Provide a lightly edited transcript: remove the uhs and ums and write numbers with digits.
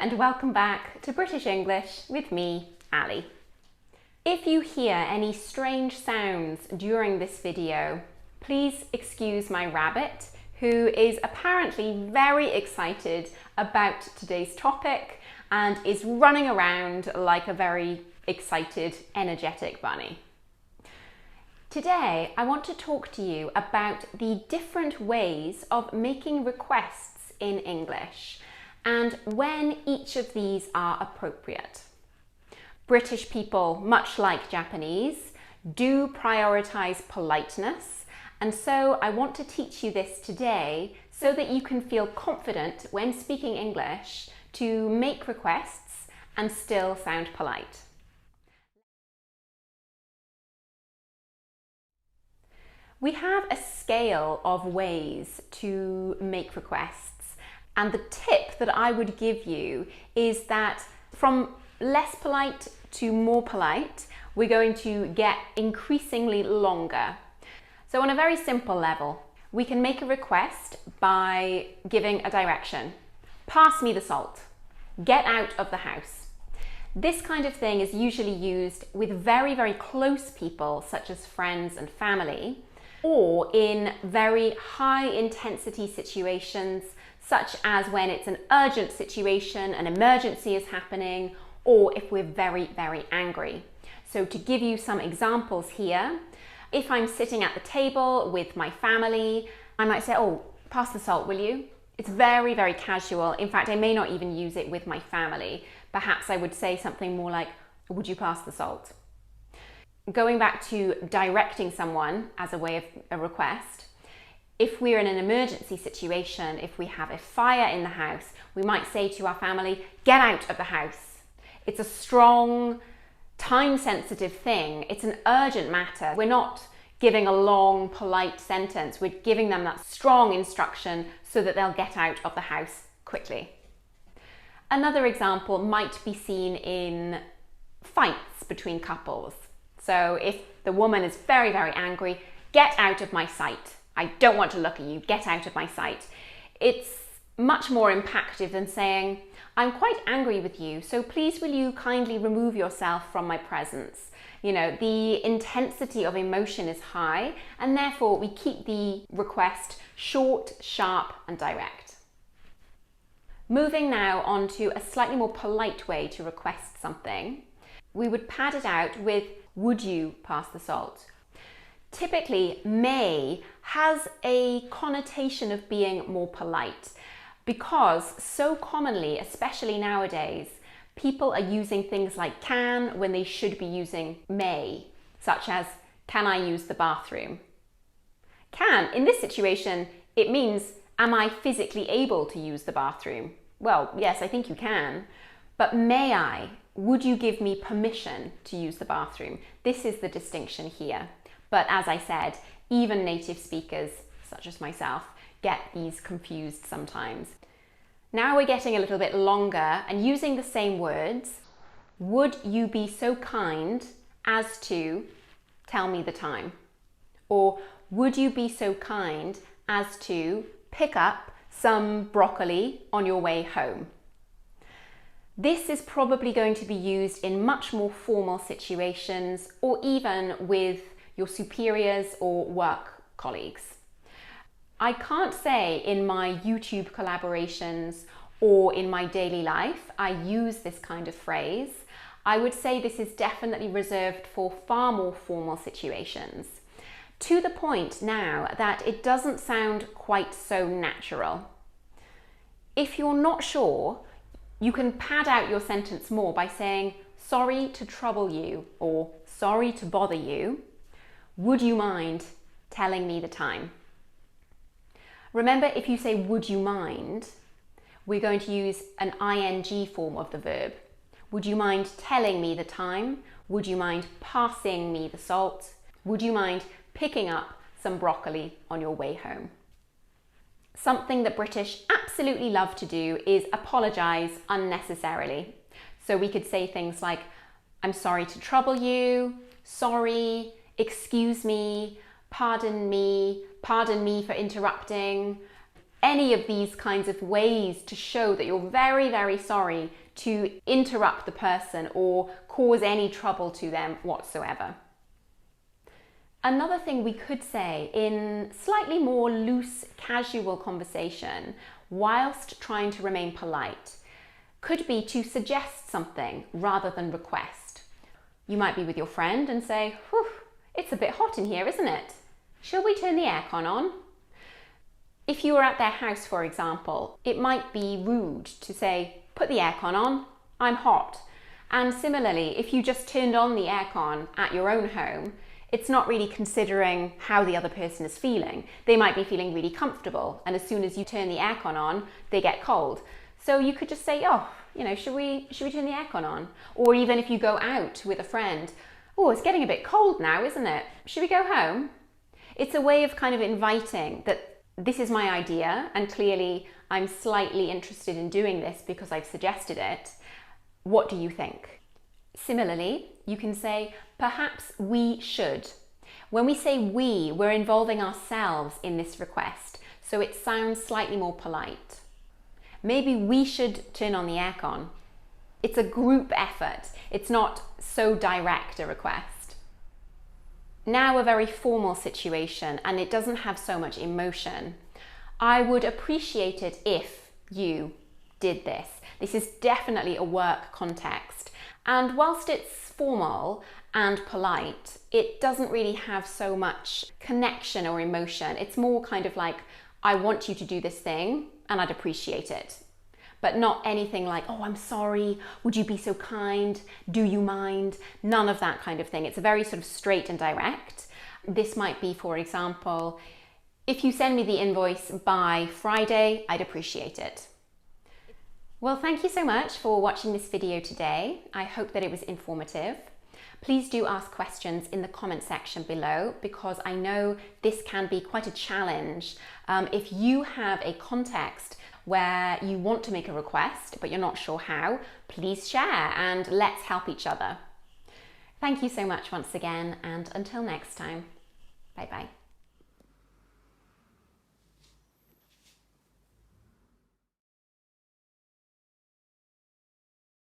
and welcome back to British English with me, Ali. If you hear any strange sounds during this video, please excuse my rabbit, who is apparently very excited about today's topic and is running around like a very excited, energetic bunny. Today, I want to talk to you about the different ways of making requests in English and when each of these are appropriate. British people, much like Japanese, do prioritize politeness, and so I want to teach you this today so that you can feel confident when speaking English to make requests and still sound polite. We have a scale of ways to make requests, and the tip that I would give you is that from less polite to more polite, we're going to get increasingly longer. So on a very simple level, we can make a request by giving a direction. Pass me the salt. Get out of the house. This kind of thing is usually used with very, very close people, such as friends and family, or in very high intensity situations, such as when it's an urgent situation, an emergency is happening, or if we're very, very angry. So to give you some examples here, if I'm sitting at the table with my family, I might say, oh, pass the salt, will you? It's very, very casual. In fact, I may not even use it with my family. Perhaps I would say something more like, would you pass the salt? Going back to directing someone as a way of a request, if we're in an emergency situation, if we have a fire in the house, we might say to our family, get out of the house. It's a strong, time-sensitive thing. It's an urgent matter. We're not giving a long, polite sentence. We're giving them that strong instruction so that they'll get out of the house quickly. Another example might be seen in fights between couples. So if the woman is very, very angry, get out of my sight. I don't want to look at you, get out of my sight. It's much more impactful than saying, I'm quite angry with you, so please will you kindly remove yourself from my presence. You know, the intensity of emotion is high, and therefore we keep the request short, sharp, and direct. Moving now on to a slightly more polite way to request something, we would pad it out with, would you pass the salt? Typically, may has a connotation of being more polite because so commonly, especially nowadays, people are using things like can when they should be using may, such as, can I use the bathroom? Can, in this situation, it means, am I physically able to use the bathroom? Well, yes, I think you can, but may I? Would you give me permission to use the bathroom? This is the distinction here. But as I said, even native speakers, such as myself, get these confused sometimes. Now we're getting a little bit longer and using the same words. Would you be so kind as to tell me the time? Or would you be so kind as to pick up some broccoli on your way home? This is probably going to be used in much more formal situations or even with your superiors or work colleagues. I can't say in my YouTube collaborations or in my daily life I use this kind of phrase. I would say this is definitely reserved for far more formal situations, to the point now that it doesn't sound quite so natural. If you're not sure, you can pad out your sentence more by saying, sorry to trouble you, or sorry to bother you. Would you mind telling me the time? Remember, if you say, would you mind, we're going to use an ing form of the verb. Would you mind telling me the time? Would you mind passing me the salt? Would you mind picking up some broccoli on your way home? Something that British absolutely love to do is apologise unnecessarily. So we could say things like, I'm sorry to trouble you, sorry, excuse me, pardon me for interrupting, any of these kinds of ways to show that you're very, very sorry to interrupt the person or cause any trouble to them whatsoever. Another thing we could say in slightly more loose, casual conversation, whilst trying to remain polite, could be to suggest something rather than request. You might be with your friend and say, "Whew, it's a bit hot in here, isn't it? Shall we turn the aircon on?" If you were at their house, for example, it might be rude to say, "Put the aircon on, I'm hot." And similarly, if you just turned on the aircon at your own home, it's not really considering how the other person is feeling. They might be feeling really comfortable, and as soon as you turn the aircon on, they get cold. So you could just say, "Oh, should we turn the aircon on?" Or even if you go out with a friend, "Oh, it's getting a bit cold now, isn't it? Should we go home?" It's a way of kind of inviting that this is my idea, and clearly I'm slightly interested in doing this because I've suggested it. What do you think? Similarly, you can say, "Perhaps we should." When we say we, we're involving ourselves in this request, so it sounds slightly more polite. Maybe we should turn on the aircon. It's a group effort. It's not so direct a request. Now a very formal situation, and it doesn't have so much emotion. I would appreciate it if you did this. This is definitely a work context. And whilst it's formal and polite, it doesn't really have so much connection or emotion. It's more kind of like, "I want you to do this thing and I'd appreciate it." But not anything like, "Oh, I'm sorry, would you be so kind? Do you mind?" None of that kind of thing. It's a very sort of straight and direct. This might be, for example, "If you send me the invoice by Friday, I'd appreciate it." Well, thank you so much for watching this video today. I hope that it was informative. Please do ask questions in the comment section below, because I know this can be quite a challenge. If you have a context where you want to make a request, but you're not sure how, please share and let's help each other. Thank you so much once again, and until next time.